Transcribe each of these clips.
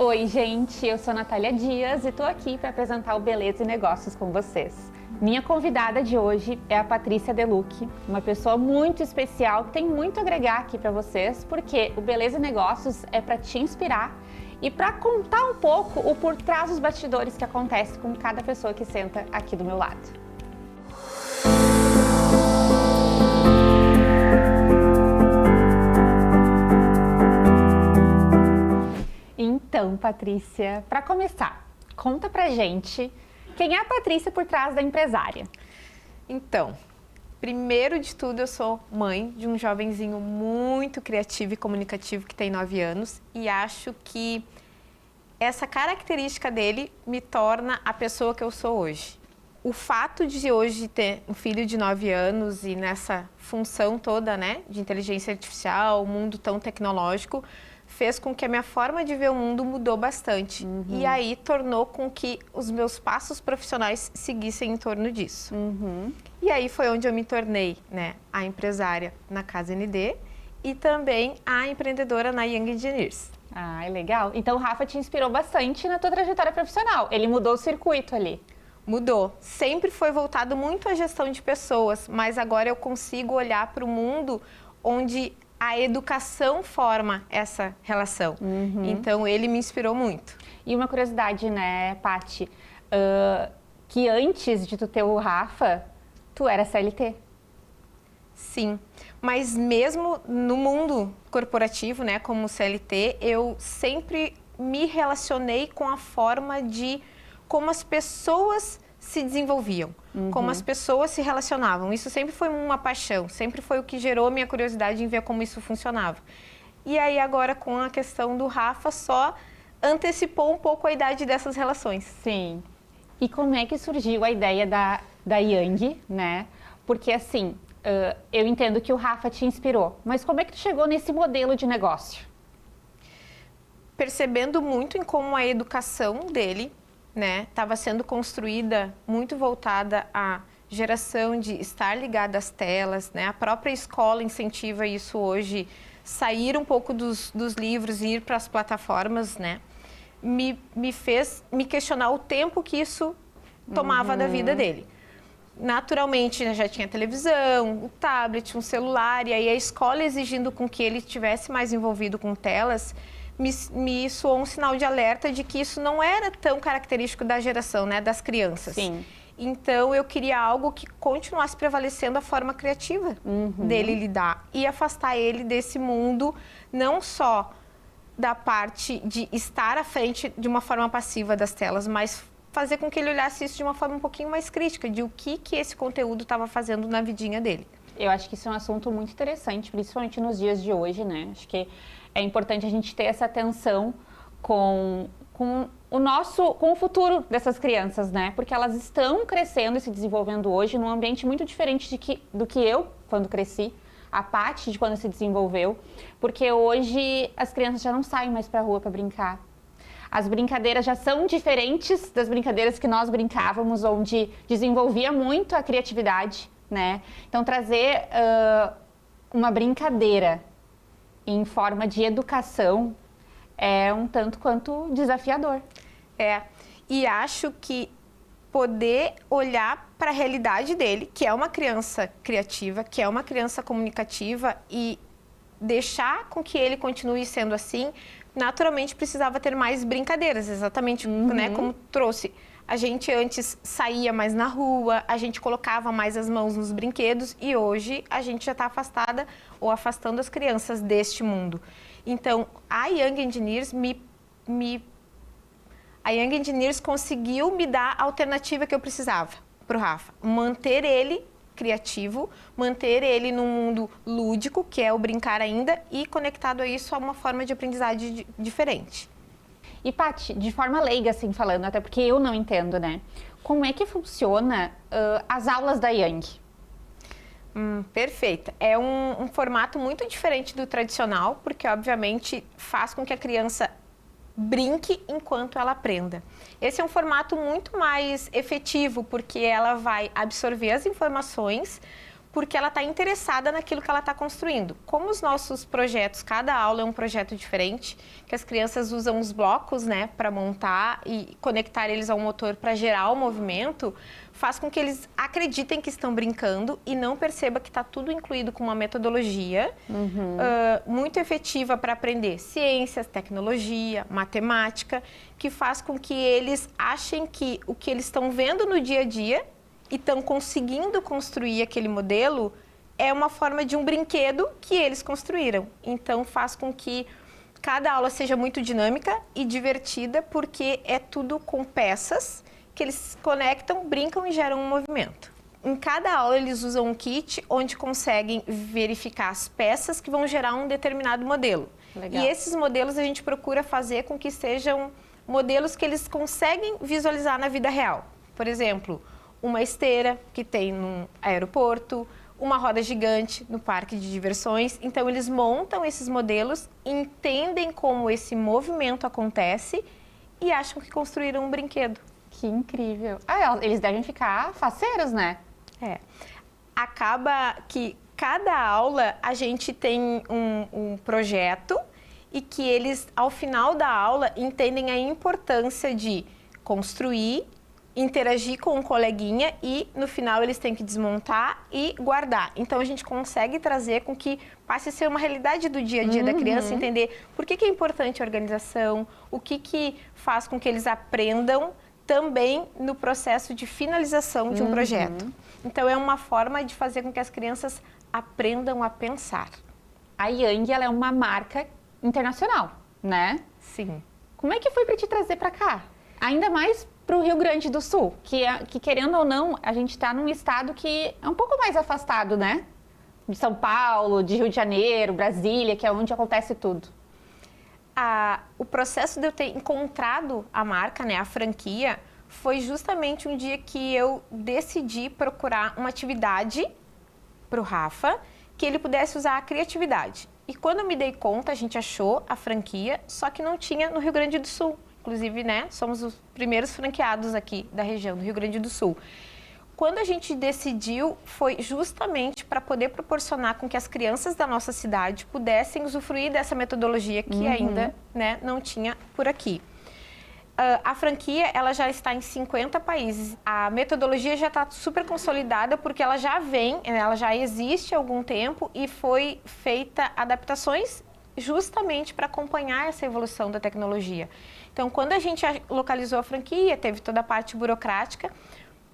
Oi, gente, eu sou a Natália Dias e estou aqui para apresentar o Beleza e Negócios com vocês. Minha convidada de hoje é a Patrícia Delucchi, uma pessoa muito especial que tem muito a agregar aqui para vocês, porque o Beleza e Negócios é para te inspirar e para contar um pouco o por trás dos bastidores que acontece com cada pessoa que senta aqui do meu lado. Então, Patrícia, para começar, conta pra gente quem é a Patrícia por trás da empresária. Então, primeiro de tudo, eu sou mãe de um jovenzinho muito criativo e comunicativo que tem 9 anos e acho que essa característica dele me torna a pessoa que eu sou hoje. O fato de hoje ter um filho de 9 anos e nessa função toda, né, de inteligência artificial, um mundo tão tecnológico, fez com que a minha forma de ver o mundo mudou bastante. E aí tornou com que os meus passos profissionais seguissem em torno disso. E aí foi onde eu me tornei, né, a empresária na Casa ND e também a empreendedora na Young Engineers. Ah, é legal. Então o Rafa te inspirou bastante na tua trajetória profissional. Ele mudou o circuito ali. Mudou. Sempre foi voltado muito à gestão de pessoas, mas agora eu consigo olhar para o mundo onde a educação forma essa relação. Então, ele me inspirou muito. E uma curiosidade, né, Paty? Que antes de tu ter o Rafa, tu era CLT. Sim, mas mesmo no mundo corporativo, né, como CLT, eu sempre me relacionei com a forma de como as pessoas se desenvolviam, como as pessoas se relacionavam. Isso sempre foi uma paixão, sempre foi o que gerou a minha curiosidade em ver como isso funcionava. E aí agora com a questão do Rafa só antecipou um pouco a idade dessas relações. Sim. E como é que surgiu a ideia da Young, né? Porque assim, eu entendo que o Rafa te inspirou, mas como é que tu chegou nesse modelo de negócio? Percebendo muito em como a educação dele, né, estava sendo construída muito voltada à geração de estar ligada às telas, né? A própria escola incentiva isso hoje, sair um pouco dos livros e ir para as plataformas, né? Me fez me questionar o tempo que isso tomava da vida dele. Naturalmente, já tinha televisão, o tablet, um celular, e aí a escola exigindo com que ele estivesse mais envolvido com telas, me soou um sinal de alerta de que isso não era tão característico da geração, né, das crianças. Sim. Então, eu queria algo que continuasse prevalecendo a forma criativa dele lidar e afastar ele desse mundo, não só da parte de estar à frente de uma forma passiva das telas, mas fazer com que ele olhasse isso de uma forma um pouquinho mais crítica, de o que esse conteúdo estava fazendo na vidinha dele. Eu acho que isso é um assunto muito interessante, principalmente nos dias de hoje, né? Acho que é importante a gente ter essa atenção com o futuro dessas crianças, né? Porque elas estão crescendo e se desenvolvendo hoje num ambiente muito diferente do que eu, quando cresci, a Paty de quando se desenvolveu, porque hoje as crianças já não saem mais para a rua para brincar. As brincadeiras já são diferentes das brincadeiras que nós brincávamos, onde desenvolvia muito a criatividade, né? Então, trazer uma brincadeira em forma de educação é um tanto quanto desafiador. E acho que poder olhar para a realidade dele, que é uma criança criativa, que é uma criança comunicativa, e deixar com que ele continue sendo assim, naturalmente precisava ter mais brincadeiras, exatamente, né, como trouxe. A gente antes saía mais na rua, a gente colocava mais as mãos nos brinquedos e hoje a gente já está afastada ou afastando as crianças deste mundo. Então, a Young Engineers a Young Engineers conseguiu me dar a alternativa que eu precisava para o Rafa. Manter ele criativo, manter ele num mundo lúdico, que é o brincar ainda, e conectado a isso a uma forma de aprendizagem diferente. E, Paty, de forma leiga, assim, falando, até porque eu não entendo, né? Como é que funciona as aulas da Young? Perfeita. É um formato muito diferente do tradicional, porque, obviamente, faz com que a criança brinque enquanto ela aprenda. Esse é um formato muito mais efetivo, porque ela vai absorver as informações, porque ela está interessada naquilo que ela está construindo. Como os nossos projetos, cada aula é um projeto diferente, que as crianças usam os blocos, né, para montar e conectar eles ao motor para gerar o movimento, faz com que eles acreditem que estão brincando e não perceba que está tudo incluído com uma metodologia muito efetiva para aprender ciências, tecnologia, matemática, que faz com que eles achem que o que eles estão vendo no dia a dia e estão conseguindo construir aquele modelo é uma forma de um brinquedo que eles construíram. Então, faz com que cada aula seja muito dinâmica e divertida, porque é tudo com peças que eles conectam, brincam e geram um movimento. Em cada aula, eles usam um kit onde conseguem verificar as peças que vão gerar um determinado modelo. Legal. E esses modelos a gente procura fazer com que sejam modelos que eles conseguem visualizar na vida real. Por exemplo, uma esteira que tem num aeroporto, uma roda gigante no parque de diversões. Então, eles montam esses modelos, entendem como esse movimento acontece e acham que construíram um brinquedo. Que incrível. Eles devem ficar faceiros, né? Acaba que cada aula a gente tem um projeto e que eles, ao final da aula, entendem a importância de construir, interagir com um coleguinha e, no final, eles têm que desmontar e guardar. Então, a gente consegue trazer com que passe a ser uma realidade do dia a dia da criança, entender por que é importante a organização, o que faz com que eles aprendam também no processo de finalização de um projeto. Então, é uma forma de fazer com que as crianças aprendam a pensar. A Yang, ela é uma marca internacional, né? Sim. Como é que foi para te trazer para cá? Ainda mais para o Rio Grande do Sul, que querendo ou não, a gente está num estado que é um pouco mais afastado, né? De São Paulo, de Rio de Janeiro, Brasília, que é onde acontece tudo. O processo de eu ter encontrado a marca, né, a franquia, foi justamente um dia que eu decidi procurar uma atividade para o Rafa, que ele pudesse usar a criatividade. E quando eu me dei conta, a gente achou a franquia, só que não tinha no Rio Grande do Sul. Inclusive, né, somos os primeiros franqueados aqui da região do Rio Grande do Sul. Quando a gente decidiu, foi justamente para poder proporcionar com que as crianças da nossa cidade pudessem usufruir dessa metodologia que ainda, né, não tinha por aqui. A franquia, ela já está em 50 países. A metodologia já está super consolidada porque ela já vem, ela já existe há algum tempo e foi feita adaptações justamente para acompanhar essa evolução da tecnologia. Então, quando a gente localizou a franquia, teve toda a parte burocrática.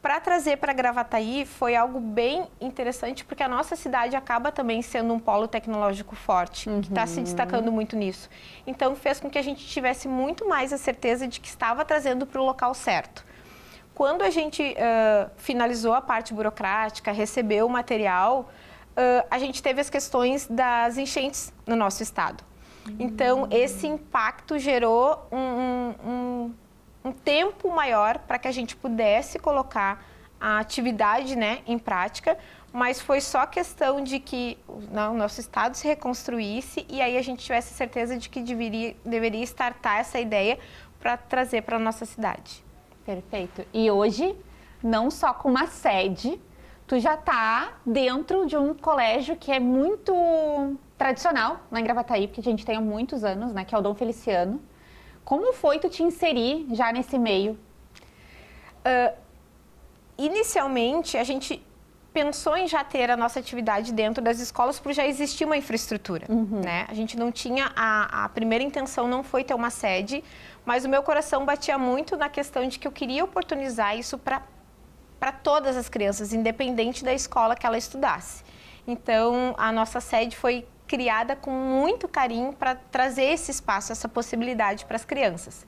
Para trazer para Gravataí foi algo bem interessante, porque a nossa cidade acaba também sendo um polo tecnológico forte, que está se destacando muito nisso. Então, fez com que a gente tivesse muito mais a certeza de que estava trazendo para o local certo. Quando a gente finalizou a parte burocrática, recebeu o material, a gente teve as questões das enchentes no nosso estado. Então, esse impacto gerou um tempo maior para que a gente pudesse colocar a atividade, né, em prática, mas foi só questão de que o nosso estado se reconstruísse e aí a gente tivesse certeza de que deveria startar essa ideia para trazer para a nossa cidade. Perfeito. E hoje, não só com uma sede, tu já está dentro de um colégio que é muito tradicional lá em Gravataí, porque a gente tem há muitos anos, né, que é o Dom Feliciano. Como foi tu te inserir já nesse meio? Inicialmente, a gente pensou em já ter a nossa atividade dentro das escolas, porque já existia uma infraestrutura, né? A gente não tinha, a primeira intenção não foi ter uma sede, mas o meu coração batia muito na questão de que eu queria oportunizar isso para todas as crianças, independente da escola que ela estudasse. Então, a nossa sede foi criada com muito carinho para trazer esse espaço, essa possibilidade para as crianças.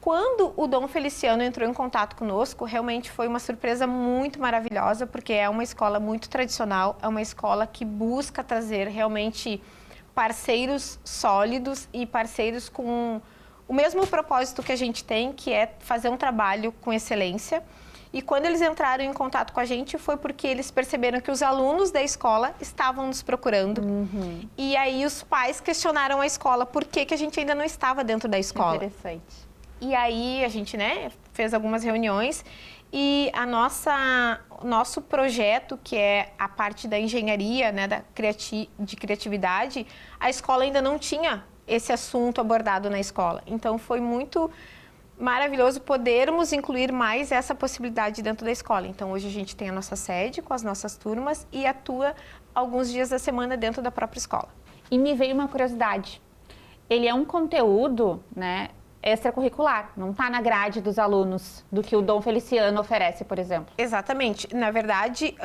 Quando o Dom Feliciano entrou em contato conosco, realmente foi uma surpresa muito maravilhosa, porque é uma escola muito tradicional, é uma escola que busca trazer realmente parceiros sólidos e parceiros com o mesmo propósito que a gente tem, que é fazer um trabalho com excelência. E quando eles entraram em contato com a gente foi porque eles perceberam que os alunos da escola estavam nos procurando. E aí os pais questionaram a escola por que a gente ainda não estava dentro da escola. Interessante. E aí a gente, né, fez algumas reuniões E nosso projeto, que é a parte da engenharia, né, de criatividade, a escola ainda não tinha esse assunto abordado na escola. Então, foi muito maravilhoso podermos incluir mais essa possibilidade dentro da escola. Então, hoje a gente tem a nossa sede com as nossas turmas e atua alguns dias da semana dentro da própria escola. E me veio uma curiosidade. Ele é um conteúdo, né, extracurricular, não está na grade dos alunos do que o Dom Feliciano oferece, por exemplo. Exatamente. Na verdade,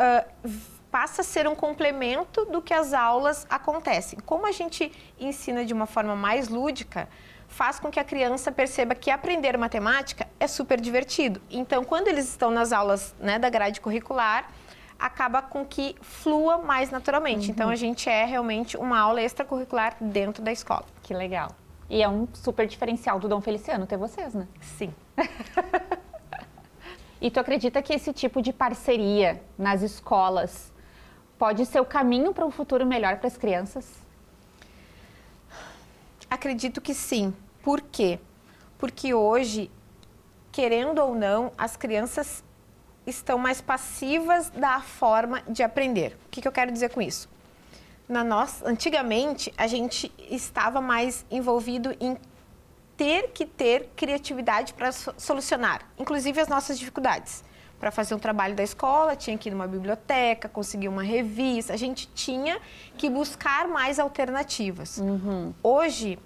passa a ser um complemento do que as aulas acontecem. Como a gente ensina de uma forma mais lúdica, faz com que a criança perceba que aprender matemática é super divertido. Então, quando eles estão nas aulas, né, da grade curricular, acaba com que flua mais naturalmente. Então, a gente é realmente uma aula extracurricular dentro da escola. Que legal. E é um super diferencial do Dom Feliciano ter vocês, né? Sim. E tu acredita que esse tipo de parceria nas escolas pode ser o caminho para um futuro melhor para as crianças? Acredito que sim. Por quê? Porque hoje, querendo ou não, as crianças estão mais passivas da forma de aprender. O que eu quero dizer com isso? Antigamente, a gente estava mais envolvido em ter que ter criatividade para solucionar, inclusive as nossas dificuldades. Para fazer um trabalho da escola, tinha que ir numa biblioteca, conseguir uma revista, a gente tinha que buscar mais alternativas. Hoje,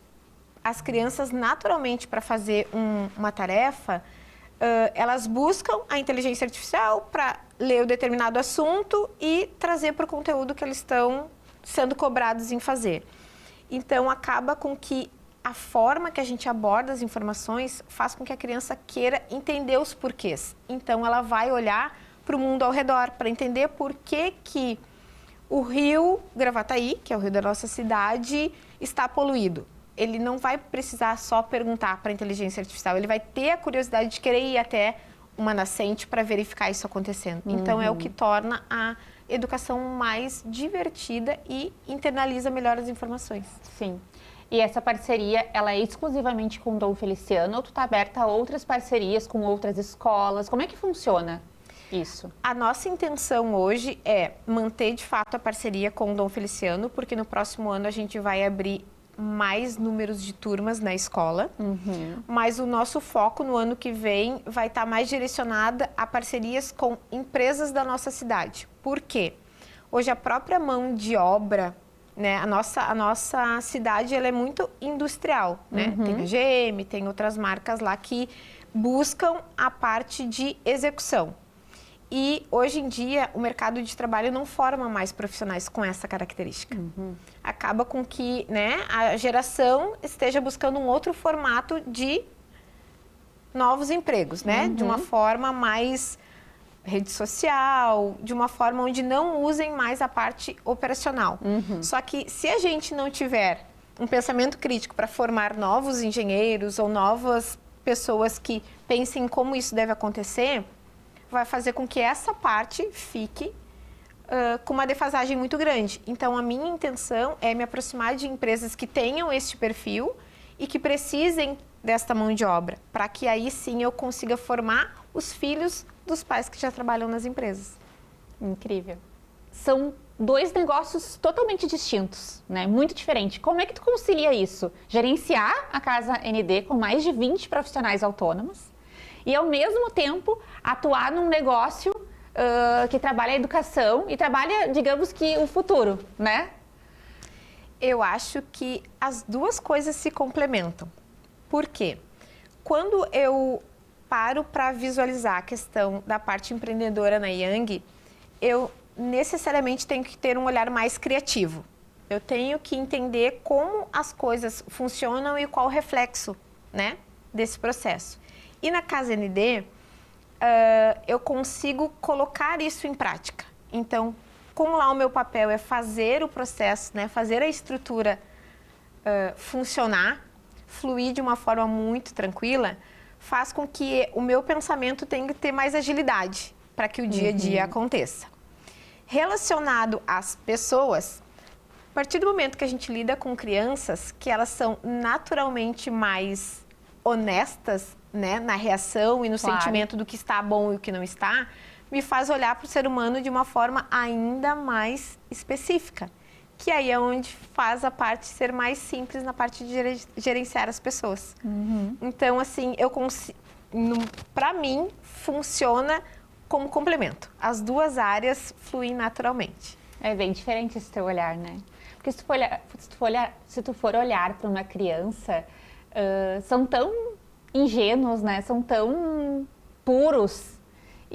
as crianças, naturalmente, para fazer uma tarefa, elas buscam a inteligência artificial para ler o determinado assunto e trazer para o conteúdo que eles estão sendo cobrados em fazer. Então, acaba com que a forma que a gente aborda as informações faz com que a criança queira entender os porquês. Então, ela vai olhar para o mundo ao redor, para entender por que o rio Gravataí, que é o rio da nossa cidade, está poluído. Ele não vai precisar só perguntar para a inteligência artificial, ele vai ter a curiosidade de querer ir até uma nascente para verificar isso acontecendo. Então, é o que torna a educação mais divertida e internaliza melhor as informações. Sim. E essa parceria, ela é exclusivamente com o Dom Feliciano ou tu está aberta a outras parcerias com outras escolas? Como é que funciona isso? A nossa intenção hoje é manter, de fato, a parceria com o Dom Feliciano, porque no próximo ano a gente vai abrir mais números de turmas na escola, mas o nosso foco no ano que vem vai estar mais direcionada a parcerias com empresas da nossa cidade. Por quê? Hoje a própria mão de obra, né, a nossa cidade ela é muito industrial, né? Tem a GM, tem outras marcas lá que buscam a parte de execução. E, hoje em dia, o mercado de trabalho não forma mais profissionais com essa característica. Acaba com que, né, a geração esteja buscando um outro formato de novos empregos, né? De uma forma mais rede social, de uma forma onde não usem mais a parte operacional. Só que, se a gente não tiver um pensamento crítico para formar novos engenheiros ou novas pessoas que pensem em como isso deve acontecer, vai fazer com que essa parte fique com uma defasagem muito grande. Então, a minha intenção é me aproximar de empresas que tenham este perfil e que precisem desta mão de obra, para que aí sim eu consiga formar os filhos dos pais que já trabalham nas empresas. Incrível. São dois negócios totalmente distintos, né? Muito diferentes. Como é que tu concilia isso? Gerenciar a Casa ND com mais de 20 profissionais autônomos e, ao mesmo tempo, atuar num negócio que trabalha a educação e trabalha, digamos que, o futuro, né? Eu acho que as duas coisas se complementam. Por quê? Quando eu paro para visualizar a questão da parte empreendedora na Young, eu necessariamente tenho que ter um olhar mais criativo. Eu tenho que entender como as coisas funcionam e qual o reflexo, né, desse processo. E na Casa ND, eu consigo colocar isso em prática. Então, como lá o meu papel é fazer o processo, né, fazer a estrutura funcionar, fluir de uma forma muito tranquila, faz com que o meu pensamento tenha que ter mais agilidade para que o dia a dia aconteça. Relacionado às pessoas, a partir do momento que a gente lida com crianças, que elas são naturalmente mais honestas né, na reação e no Claro. sentimento do que está bom e o que não está, me faz olhar para o ser humano de uma forma ainda mais específica. Que aí é onde faz a parte ser mais simples na parte de gerenciar as pessoas. Então, assim, para mim, funciona como complemento. As duas áreas fluem naturalmente. É bem diferente esse teu olhar, né? Porque se tu for olhar para uma criança, são tão ingênuos, né? São tão puros.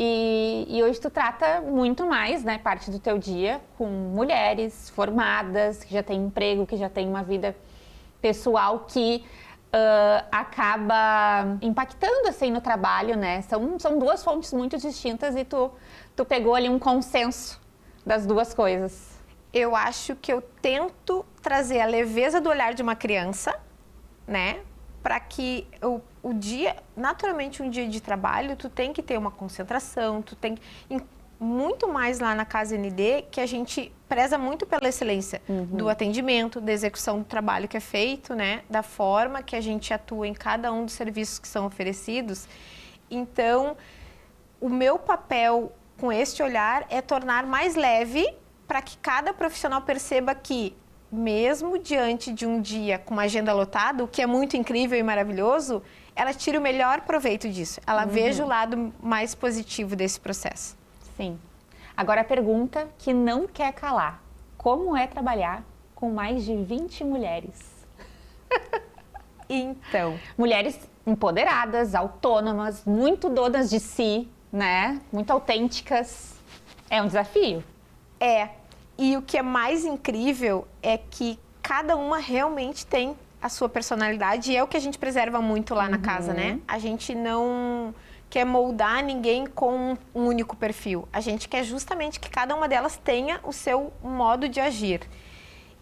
E hoje tu trata muito mais, né, parte do teu dia com mulheres formadas, que já têm emprego, que já têm uma vida pessoal que acaba impactando, assim, no trabalho, né? São duas fontes muito distintas e tu pegou ali um consenso das duas coisas. Eu acho que eu tento trazer a leveza do olhar de uma criança, né? Para que o dia, naturalmente um dia de trabalho, tu tem que ter uma concentração, tu tem muito mais lá na Casa ND, que a gente preza muito pela excelência do atendimento, da execução do trabalho que é feito, né? Da forma que a gente atua em cada um dos serviços que são oferecidos. Então, o meu papel com este olhar é tornar mais leve para que cada profissional perceba que, mesmo diante de um dia com uma agenda lotada, o que é muito incrível e maravilhoso, ela tira o melhor proveito disso. Ela veja o lado mais positivo desse processo. Sim. Agora a pergunta que não quer calar. Como é trabalhar com mais de 20 mulheres? Então, Mulheres empoderadas, autônomas, muito donas de si, né? Muito autênticas. É um desafio. E o que é mais incrível é que cada uma realmente tem a sua personalidade e é o que a gente preserva muito lá na casa, né? A gente não quer moldar ninguém com um único perfil. A gente quer justamente que cada uma delas tenha o seu modo de agir.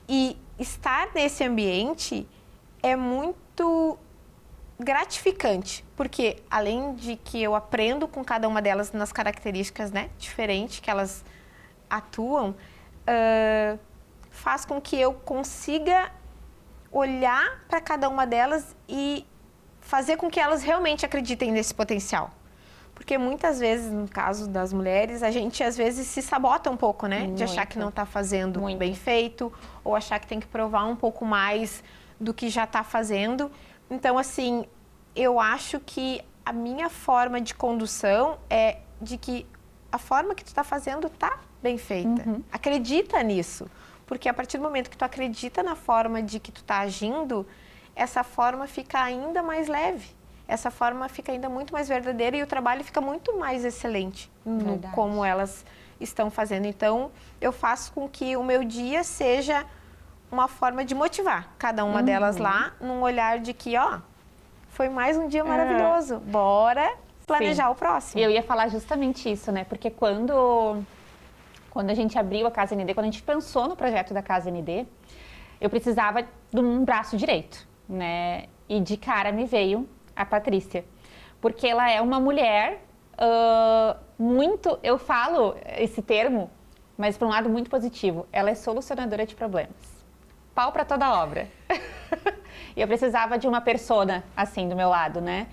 E estar nesse ambiente é muito gratificante, porque além de que eu aprendo com cada uma delas nas características, né, diferentes que elas atuam, faz com que eu consiga olhar para cada uma delas e fazer com que elas realmente acreditem nesse potencial. Porque muitas vezes, no caso das mulheres, a gente às vezes se sabota um pouco, né? De achar que não está fazendo bem feito, ou achar que tem que provar um pouco mais do que já está fazendo. Então, assim, eu acho que a minha forma de condução é de que a forma que tu está fazendo está bem feita. Acredita nisso, porque a partir do momento que tu acredita na forma de que tu está agindo, essa forma fica ainda mais leve, essa forma fica ainda muito mais verdadeira e o trabalho fica muito mais excelente no como elas estão fazendo. Então, eu faço com que o meu dia seja uma forma de motivar cada uma delas lá, num olhar de que, ó, foi mais um dia maravilhoso, bora planejar o próximo. E eu ia falar justamente isso, né? Porque quando a gente abriu a Casa ND, quando a gente pensou no projeto da Casa ND, eu precisava de um braço direito, né? E de cara me veio a Patrícia, porque ela é uma mulher muito, eu falo esse termo, mas para um lado muito positivo, ela é solucionadora de problemas. Pau para toda obra. E eu precisava de uma persona assim do meu lado, né?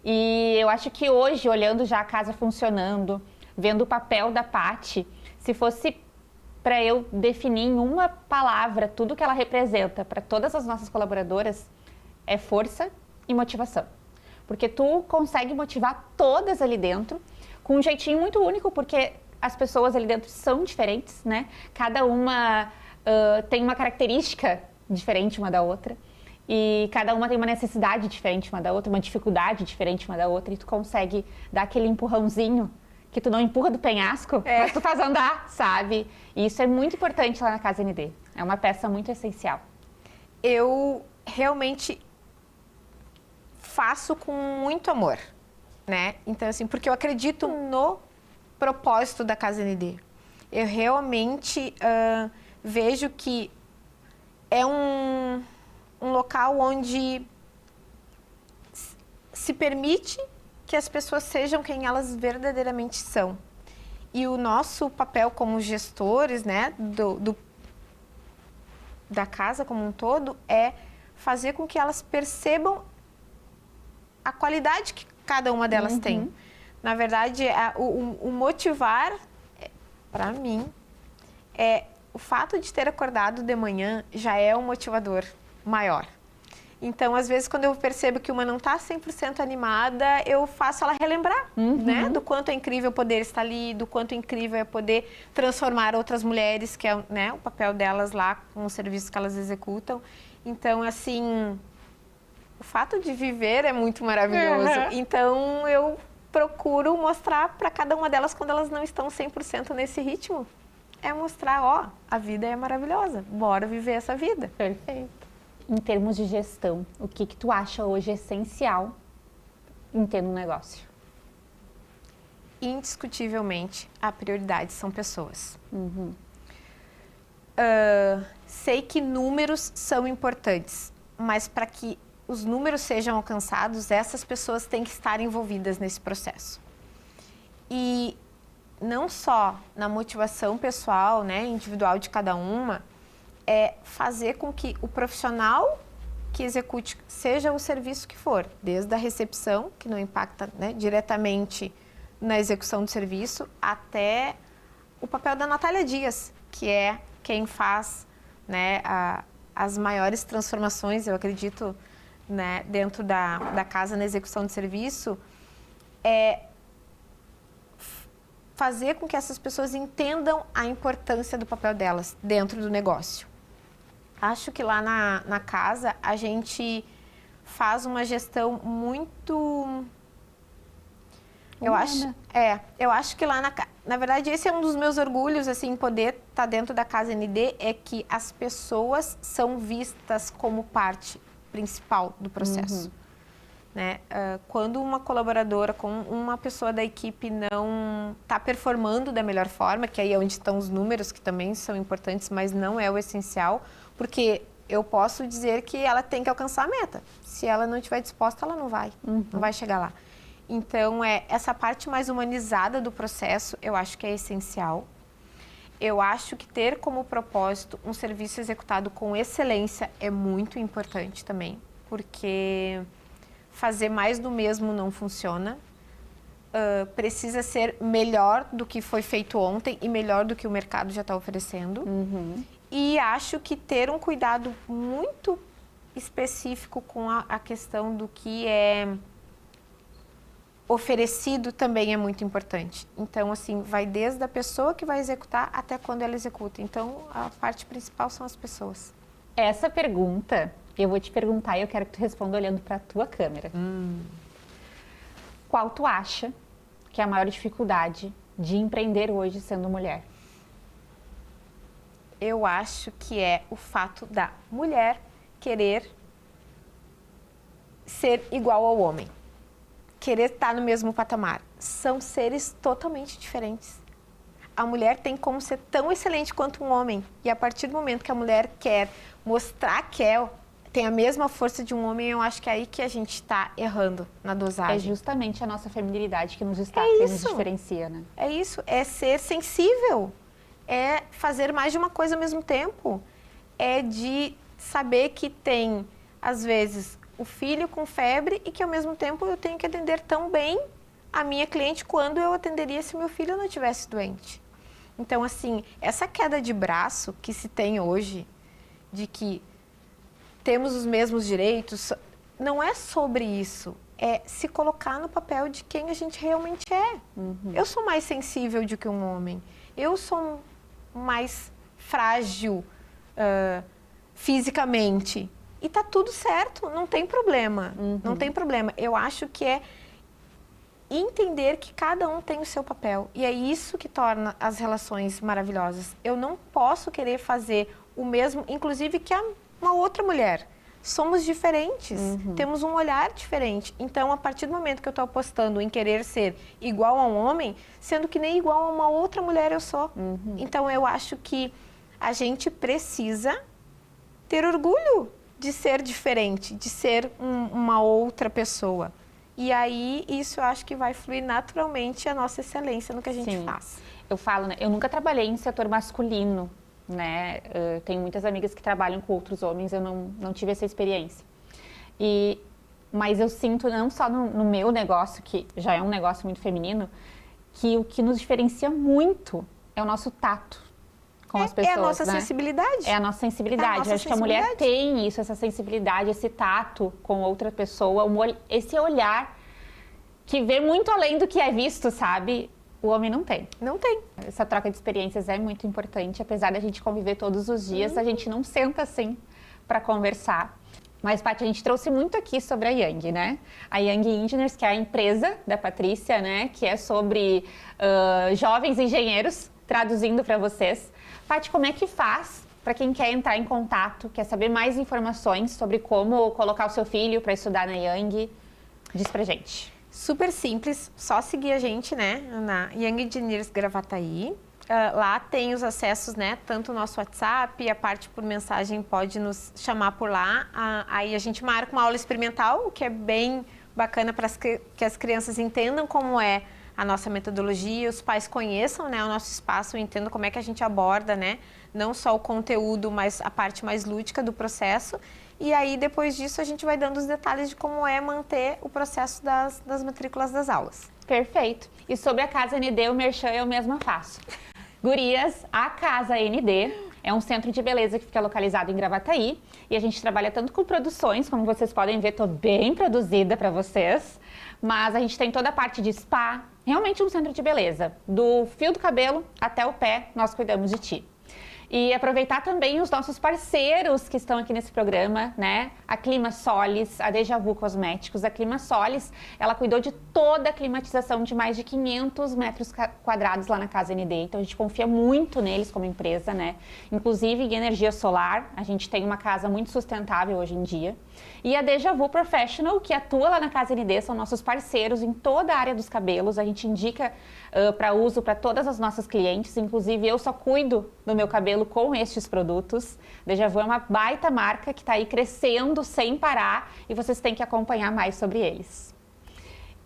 E eu acho que hoje, olhando já a casa funcionando, vendo o papel da Paty, se fosse para eu definir em uma palavra tudo que ela representa para todas as nossas colaboradoras, é força e motivação. Porque tu consegue motivar todas ali dentro com um jeitinho muito único, porque as pessoas ali dentro são diferentes, né? Cada uma tem uma característica diferente uma da outra. E cada uma tem uma necessidade diferente uma da outra, uma dificuldade diferente uma da outra. E tu consegue dar aquele empurrãozinho que tu não empurra do penhasco, mas tu faz andar, sabe? E isso é muito importante lá na Casa ND. É uma peça muito essencial. Eu realmente faço com muito amor, né? Então, assim, porque eu acredito no propósito da Casa ND. Eu realmente vejo que é um local onde se permite que as pessoas sejam quem elas verdadeiramente são. E o nosso papel como gestores, né, da casa como um todo, é fazer com que elas percebam a qualidade que cada uma delas tem. Na verdade, o motivar, para mim, o fato de ter acordado de manhã já é um motivador maior. Então, às vezes, quando eu percebo que uma não está 100% animada, eu faço ela relembrar, né? Do quanto é incrível poder estar ali, do quanto é incrível é poder transformar outras mulheres, que é, né, o papel delas lá com os serviços que elas executam. Então, assim, o fato de viver é muito maravilhoso. Então, eu procuro mostrar para cada uma delas quando elas não estão 100% nesse ritmo. É mostrar, ó, a vida é maravilhosa, bora viver essa vida. Perfeito. Em termos de gestão, o que tu acha hoje essencial em ter um negócio? Indiscutivelmente, a prioridade são pessoas. Sei que números são importantes, mas para que os números sejam alcançados, essas pessoas têm que estar envolvidas nesse processo. E não só na motivação pessoal, né, individual de cada uma, é fazer com que o profissional que execute, seja o serviço que for, desde a recepção, que não impacta, né, diretamente na execução do serviço, até o papel da Natália Dias, que é quem faz, né, as maiores transformações, eu acredito, né, dentro da casa na execução de serviço, é fazer com que essas pessoas entendam a importância do papel delas dentro do negócio. Acho que lá na casa a gente faz uma gestão muito... Eu acho que lá na verdade esse é um dos meus orgulhos, assim, poder estar dentro da Casa ND, é que as pessoas são vistas como parte principal do processo. Né? Quando uma colaboradora, com uma pessoa da equipe não está performando da melhor forma, que aí é onde estão os números, que também são importantes, mas não é o essencial, porque eu posso dizer que ela tem que alcançar a meta. Se ela não estiver disposta, ela não vai chegar lá. Então, essa parte mais humanizada do processo, eu acho que é essencial. Eu acho que ter como propósito um serviço executado com excelência é muito importante também, porque fazer mais do mesmo não funciona. Precisa ser melhor do que foi feito ontem e melhor do que o mercado já está oferecendo. E acho que ter um cuidado muito específico com a questão do que é oferecido também é muito importante. Então, assim, vai desde a pessoa que vai executar até quando ela executa. Então, a parte principal são as pessoas. Essa pergunta, eu vou te perguntar e eu quero que tu responda olhando para a tua câmera. Qual tu acha que é a maior dificuldade de empreender hoje sendo mulher? Eu acho que é o fato da mulher querer ser igual ao homem. Querer estar no mesmo patamar. São seres totalmente diferentes. A mulher tem como ser tão excelente quanto um homem. E a partir do momento que a mulher quer mostrar que tem a mesma força de um homem, eu acho que é aí que a gente está errando na dosagem. É justamente a nossa feminilidade que nos destaca, que nos diferencia, né? É isso, é ser sensível. É fazer mais de uma coisa ao mesmo tempo. É de saber que tem, às vezes, o filho com febre e que, ao mesmo tempo, eu tenho que atender tão bem a minha cliente quando eu atenderia se meu filho não estivesse doente. Então, assim, essa queda de braço que se tem hoje, de que temos os mesmos direitos, não é sobre isso. É se colocar no papel de quem a gente realmente é. Eu sou mais sensível do que um homem. Eu sou mais frágil fisicamente. E tá tudo certo, não tem problema. Não tem problema. Eu acho que é entender que cada um tem o seu papel. E é isso que torna as relações maravilhosas. Eu não posso querer fazer o mesmo, inclusive, que uma outra mulher. Somos diferentes, temos um olhar diferente. Então, a partir do momento que eu estou apostando em querer ser igual a um homem, sendo que nem igual a uma outra mulher eu sou. Então, eu acho que a gente precisa ter orgulho de ser diferente, de ser uma outra pessoa. E aí, isso eu acho que vai fluir naturalmente a nossa excelência no que a gente faz. Eu falo, né? Eu nunca trabalhei em setor masculino, né? Tenho muitas amigas que trabalham com outros homens, eu não tive essa experiência. E mas eu sinto não só no meu negócio, que já é um negócio muito feminino, que o que nos diferencia muito é o nosso tato com as pessoas, é a nossa né? sensibilidade. É a nossa sensibilidade. nossa Eu acho que a mulher tem isso, essa sensibilidade, esse tato com outra pessoa, esse olhar que vê muito além do que é visto, sabe? O homem não tem. Não tem. Essa troca de experiências é muito importante, apesar da gente conviver todos os dias, a gente não senta assim para conversar. Mas, Paty, a gente trouxe muito aqui sobre a Young, né? A Young Engineers, que é a empresa da Patrícia, né? Que é sobre jovens engenheiros, traduzindo para vocês. Paty, como é que faz para quem quer entrar em contato, quer saber mais informações sobre como colocar o seu filho para estudar na Young? Diz pra gente. Super simples, só seguir a gente, né, na Young Engineers Gravataí. Lá tem os acessos, né, tanto o nosso WhatsApp, a parte por mensagem pode nos chamar por lá. Aí a gente marca uma aula experimental, o que é bem bacana para que as crianças entendam como é a nossa metodologia, os pais conheçam, né, o nosso espaço, entendam como é que a gente aborda, né, não só o conteúdo, mas a parte mais lúdica do processo. E aí, depois disso, a gente vai dando os detalhes de como é manter o processo das matrículas das aulas. Perfeito. E sobre a Casa ND, o merchan eu mesma faço. Gurias, a Casa ND é um centro de beleza que fica localizado em Gravataí. E a gente trabalha tanto com produções, como vocês podem ver, estou bem produzida para vocês. Mas a gente tem toda a parte de spa, realmente um centro de beleza. Do fio do cabelo até o pé, nós cuidamos de ti. E aproveitar também os nossos parceiros que estão aqui nesse programa, né? A Clima Solis, a Deja Vu Cosméticos. A Clima Solis, ela cuidou de toda a climatização de mais de 500 metros quadrados lá na Casa ND. Então, a gente confia muito neles como empresa, né? Inclusive em energia solar. A gente tem uma casa muito sustentável hoje em dia. E a Deja Vu Professional, que atua lá na Casa ND, são nossos parceiros em toda a área dos cabelos. A gente indica para uso para todas as nossas clientes. Inclusive, eu só cuido do meu cabelo com estes produtos. Deja Vu é uma baita marca que está aí crescendo sem parar e vocês têm que acompanhar mais sobre eles.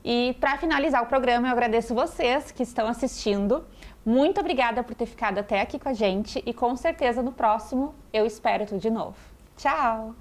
E para finalizar o programa, eu agradeço vocês que estão assistindo. Muito obrigada por ter ficado até aqui com a gente e com certeza no próximo eu espero tudo de novo. Tchau!